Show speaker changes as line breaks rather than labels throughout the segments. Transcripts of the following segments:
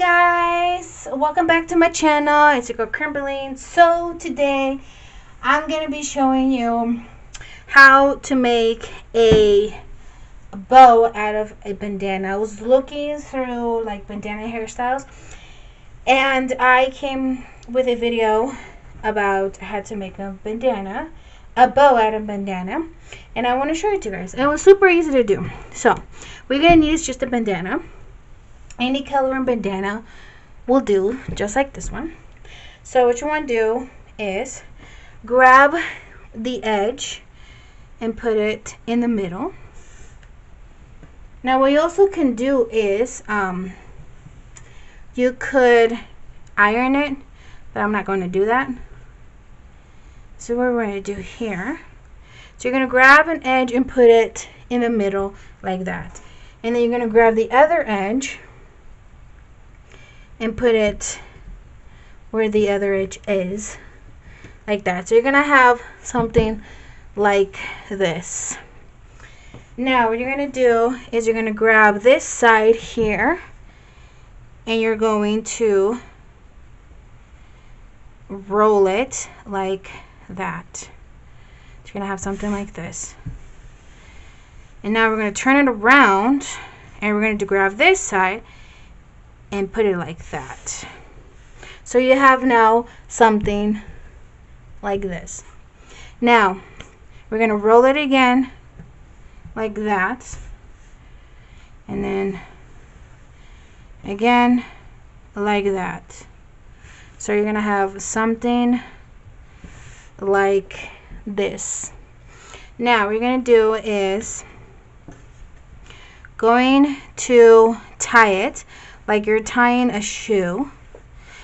guys, welcome back to my channel. It's your girl Kimberly. So today I'm gonna be showing you how to make a bow out of a bandana. I was looking through like bandana hairstyles and I came with a video about how to make a bow out of bandana, and I want to show it to you guys. It was super easy to do. So we're gonna need is just a bandana. Any color in bandana will do, just like this one. So what you want to do is grab the edge and put it in the middle. Now what you also can do is you could iron it, but I'm not going to do that. So what we're going to do here, so you're going to grab an edge and put it in the middle like that, and then you're going to grab the other edge and put it where the other edge is, like that. So you're gonna have something like this. Now what you're gonna do is you're gonna grab this side here and you're going to roll it like that. So you're gonna have something like this. And now we're gonna turn it around and we're going to grab this side and put it like that. So you have now something like this. Now we're going to roll it again like that, and then again like that. So you're going to have something like this. Now what you're going to do is going to tie it like you're tying a shoe,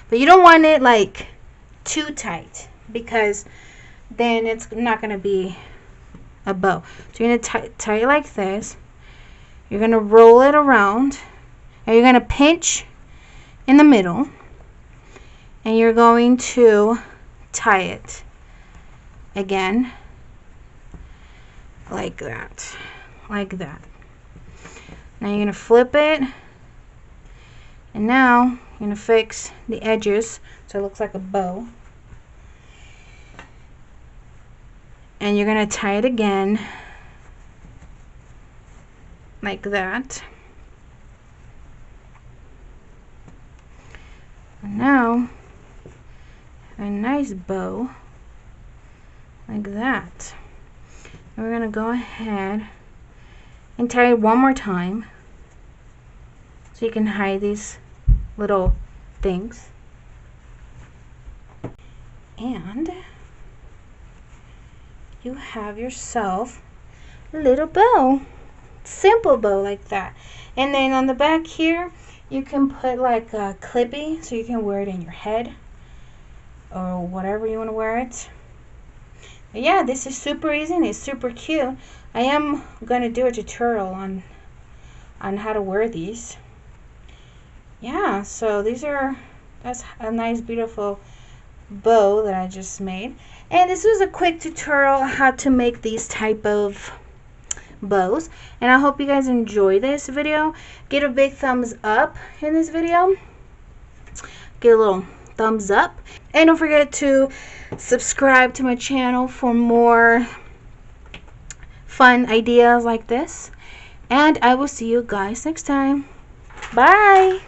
but you don't want it like too tight because then it's not going to be a bow. So you're going to tie it like this. You're going to roll it around and you're going to pinch in the middle and you're going to tie it again like that, like that. Now you're going to flip it. And now you're going to fix the edges so it looks like a bow. And you're going to tie it again like that. And now a nice bow like that. And we're going to go ahead and tie it one more time so you can hide these little things. And you have yourself a little bow. Simple bow like that. And then on the back here you can put like a clippy so you can wear it in your head or whatever you want to wear it. But yeah, this is super easy and it's super cute. I am going to do a tutorial on how to wear these. Yeah, so that's a nice beautiful bow that I just made, and this was a quick tutorial on how to make these type of bows, and I hope you guys enjoy this video. Give a big thumbs up in this video, give a little thumbs up, and don't forget to subscribe to my channel for more fun ideas like this, and I will see you guys next time. Bye.